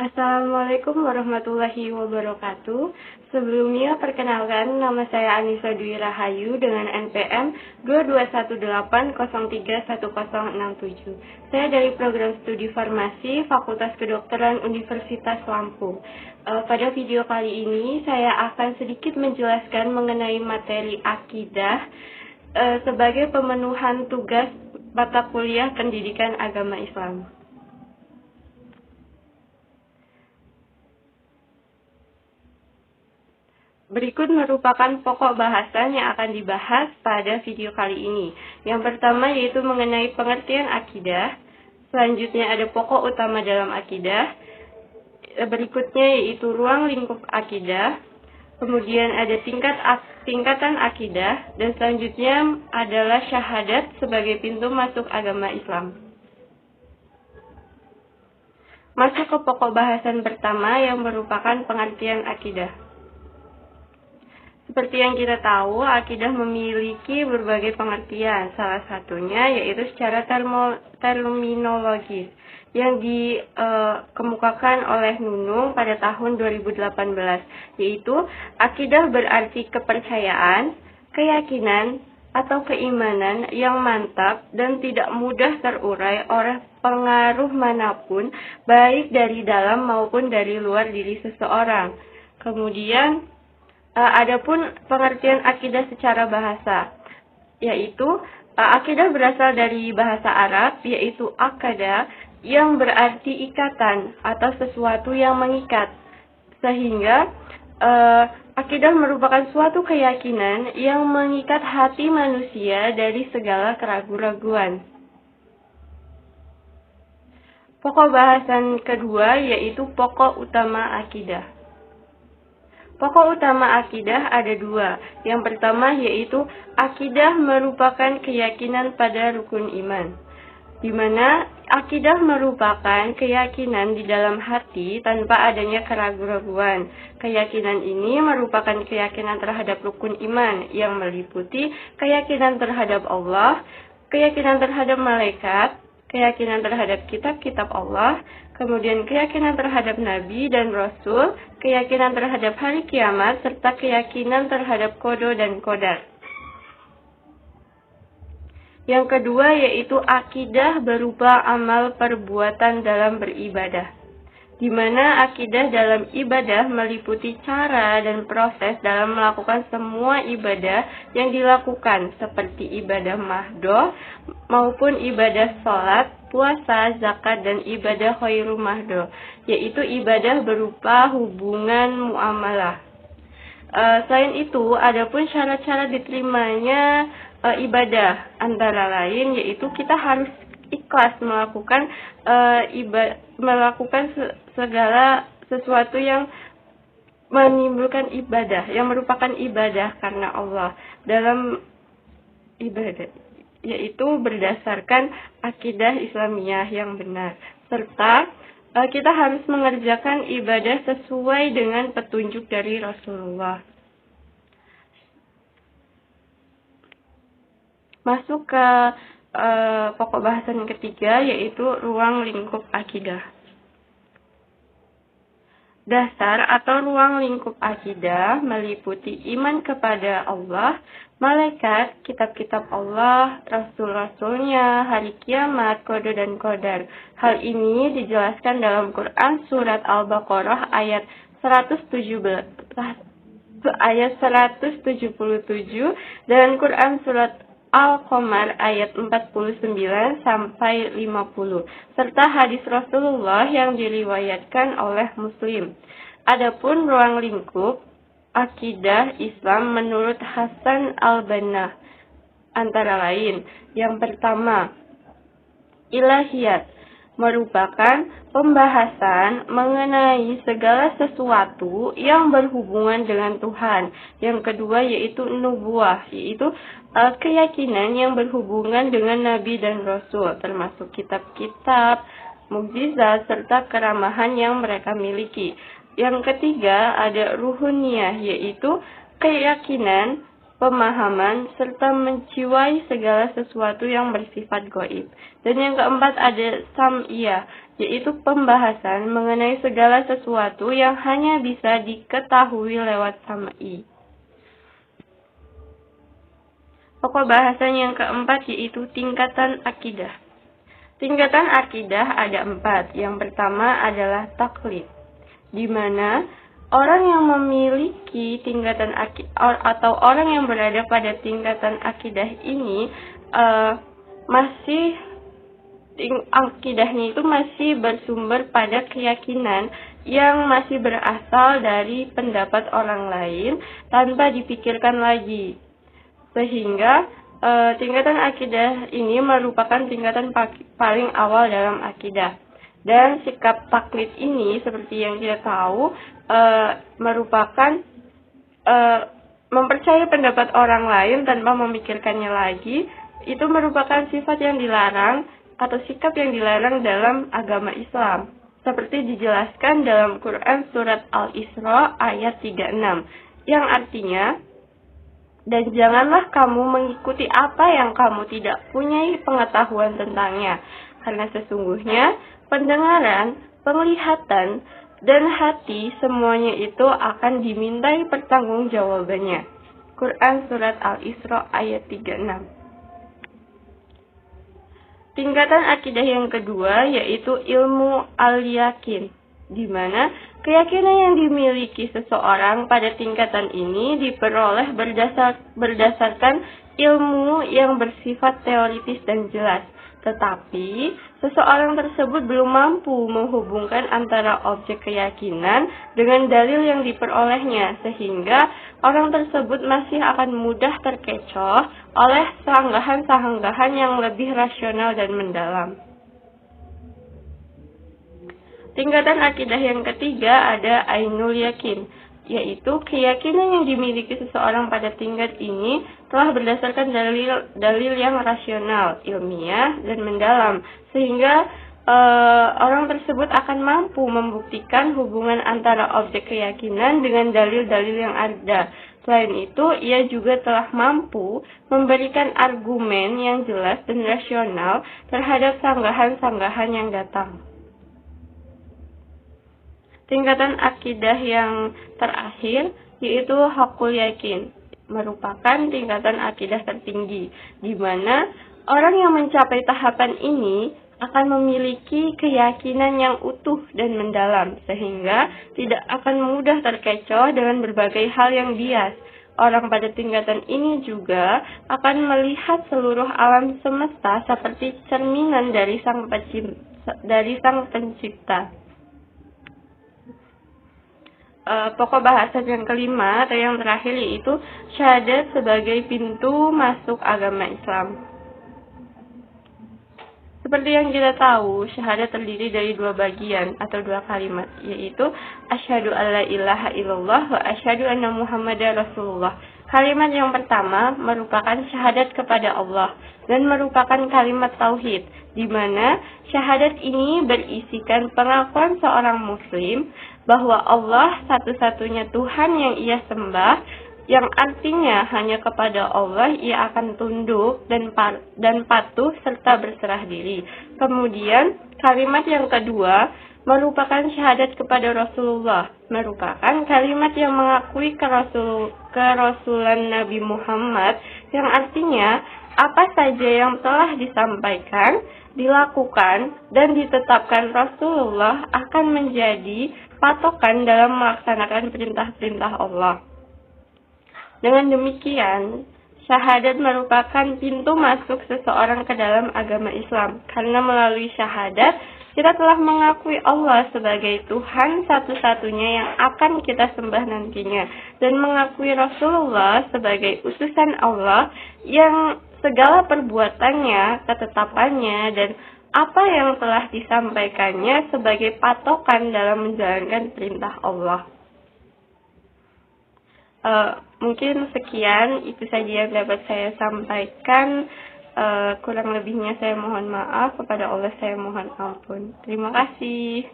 Assalamualaikum warahmatullahi wabarakatuh. Sebelumnya, perkenalkan, nama saya Anissa Dwi Rahayu dengan NPM 2218031067. Saya dari program studi farmasi Fakultas Kedokteran Universitas Lampung. Pada video kali ini, saya akan sedikit menjelaskan mengenai materi akidah sebagai pemenuhan tugas mata kuliah Pendidikan Agama Islam. Berikut merupakan pokok bahasan yang akan dibahas pada video kali ini. Yang pertama yaitu mengenai pengertian akidah. Selanjutnya ada pokok utama dalam akidah. Berikutnya yaitu ruang lingkup akidah. Kemudian ada tingkatan akidah. Dan selanjutnya adalah syahadat sebagai pintu masuk agama Islam. Masuk ke pokok bahasan pertama yang merupakan pengertian akidah. Seperti yang kita tahu, akidah memiliki berbagai pengertian. Salah satunya yaitu secara terminologis yang dikemukakan oleh Nunung pada tahun 2018, yaitu akidah berarti kepercayaan, keyakinan, atau keimanan yang mantap dan tidak mudah terurai oleh pengaruh manapun, baik dari dalam maupun dari luar diri seseorang. Kemudian, adapun pengertian akidah secara bahasa, yaitu akidah berasal dari bahasa Arab, yaitu akada, yang berarti ikatan atau sesuatu yang mengikat. Sehingga akidah merupakan suatu keyakinan yang mengikat hati manusia dari segala keraguan-raguan. Pokok bahasan kedua yaitu pokok utama akidah. Pokok utama akidah ada dua. Yang pertama yaitu akidah merupakan keyakinan pada rukun iman, di mana akidah merupakan keyakinan di dalam hati tanpa adanya keraguan-raguan. Keyakinan ini merupakan keyakinan terhadap rukun iman yang meliputi keyakinan terhadap Allah, keyakinan terhadap malaikat, keyakinan terhadap kitab-kitab Allah, kemudian keyakinan terhadap Nabi dan Rasul, keyakinan terhadap hari kiamat, serta keyakinan terhadap qada dan qadar. Yang kedua yaitu akidah berupa amal perbuatan dalam beribadah, di mana akidah dalam ibadah meliputi cara dan proses dalam melakukan semua ibadah yang dilakukan, seperti ibadah mahdoh maupun ibadah sholat, puasa, zakat, dan ibadah khairu mahdoh, yaitu ibadah berupa hubungan muamalah. Selain itu, adapun syarat-syarat diterimanya ibadah, antara lain yaitu kita harus ikhlas melakukan segala sesuatu yang menimbulkan ibadah, yang merupakan ibadah karena Allah dalam ibadah, yaitu berdasarkan akidah Islamiyah yang benar, serta kita harus mengerjakan ibadah sesuai dengan petunjuk dari Rasulullah. Masuk ke pokok bahasan ketiga yaitu ruang lingkup akidah. Dasar atau ruang lingkup akidah meliputi iman kepada Allah, malaikat, kitab-kitab Allah, rasul-rasulnya, hari kiamat, qada dan qadar. Hal ini dijelaskan dalam Quran surat Al-Baqarah ayat 177 dan Quran surat Al-Qamar ayat 49 sampai 50 serta hadis Rasulullah yang diriwayatkan oleh Muslim. Adapun ruang lingkup akidah Islam menurut Hasan Al-Banna antara lain, yang pertama, ilahiyat merupakan pembahasan mengenai segala sesuatu yang berhubungan dengan Tuhan. Yang kedua yaitu nubuwah, yaitu keyakinan yang berhubungan dengan Nabi dan Rasul, termasuk kitab-kitab, mukjizat, serta keramahan yang mereka miliki. Yang ketiga ada ruhuniyah, yaitu keyakinan pemahaman, serta menjiwai segala sesuatu yang bersifat gaib. Dan yang keempat ada sam'iyah, yaitu pembahasan mengenai segala sesuatu yang hanya bisa diketahui lewat sam'i. Pokok bahasan yang keempat yaitu tingkatan akidah. Tingkatan akidah ada 4. Yang pertama adalah taklid, di mana orang yang memiliki tingkatan atau orang yang berada pada tingkatan akidah ini akidahnya itu masih bersumber pada keyakinan yang masih berasal dari pendapat orang lain tanpa dipikirkan lagi. Sehingga tingkatan akidah ini merupakan tingkatan paling awal dalam akidah. Dan sikap taklid ini seperti yang kita tahu merupakan mempercayai pendapat orang lain tanpa memikirkannya lagi. Itu merupakan sifat yang dilarang atau sikap yang dilarang dalam agama Islam. Seperti dijelaskan dalam Quran surat Al-Isra ayat 36. Yang artinya, dan janganlah kamu mengikuti apa yang kamu tidak punyai pengetahuan tentangnya. Karena sesungguhnya pendengaran, penglihatan, dan hati semuanya itu akan dimintai pertanggungjawabannya. Quran surat Al-Isra ayat 36. Tingkatan akidah yang kedua yaitu ilmu al-yakin, di mana keyakinan yang dimiliki seseorang pada tingkatan ini diperoleh berdasarkan ilmu yang bersifat teoritis dan jelas. Tetapi, seseorang tersebut belum mampu menghubungkan antara objek keyakinan dengan dalil yang diperolehnya, sehingga orang tersebut masih akan mudah terkecoh oleh sanggahan-sanggahan yang lebih rasional dan mendalam. Tingkatan akidah yang ketiga ada ainul yakin, yaitu keyakinan yang dimiliki seseorang pada tingkat ini telah berdasarkan dalil yang rasional, ilmiah, dan mendalam, sehingga orang tersebut akan mampu membuktikan hubungan antara objek keyakinan dengan dalil-dalil yang ada. Selain itu, ia juga telah mampu memberikan argumen yang jelas dan rasional terhadap sanggahan-sanggahan yang datang. Tingkatan akidah yang terakhir yaitu hakul yakin, merupakan tingkatan akidah tertinggi, di mana orang yang mencapai tahapan ini akan memiliki keyakinan yang utuh dan mendalam, sehingga tidak akan mudah terkecoh dengan berbagai hal yang bias. Orang pada tingkatan ini juga akan melihat seluruh alam semesta seperti cerminan dari Sang Pencipta. Pokok bahasan yang kelima atau yang terakhir yaitu syahadat sebagai pintu masuk agama Islam. Seperti yang kita tahu, syahadat terdiri dari 2 bagian atau 2 kalimat, yaitu asyhadu alla ilaha illallah wa asyhadu anna muhammadar rasulullah. Kalimat yang pertama merupakan syahadat kepada Allah dan merupakan kalimat tauhid, di mana syahadat ini berisikan pengakuan seorang muslim bahwa Allah satu-satunya Tuhan yang ia sembah, yang artinya hanya kepada Allah ia akan tunduk dan patuh serta berserah diri. Kemudian kalimat yang kedua merupakan syahadat kepada Rasulullah, merupakan kalimat yang mengakui kerasulan Nabi Muhammad, yang artinya apa saja yang telah disampaikan, dilakukan, dan ditetapkan Rasulullah akan menjadi patokan dalam melaksanakan perintah-perintah Allah. Dengan demikian, syahadat merupakan pintu masuk seseorang ke dalam agama Islam, karena melalui syahadat kita telah mengakui Allah sebagai Tuhan satu-satunya yang akan kita sembah nantinya, dan mengakui Rasulullah sebagai utusan Allah yang segala perbuatannya, ketetapannya, dan apa yang telah disampaikannya sebagai patokan dalam menjalankan perintah Allah. Mungkin sekian, itu saja yang dapat saya sampaikan. Kurang lebihnya saya mohon maaf, kepada Allah saya mohon ampun. Terima kasih.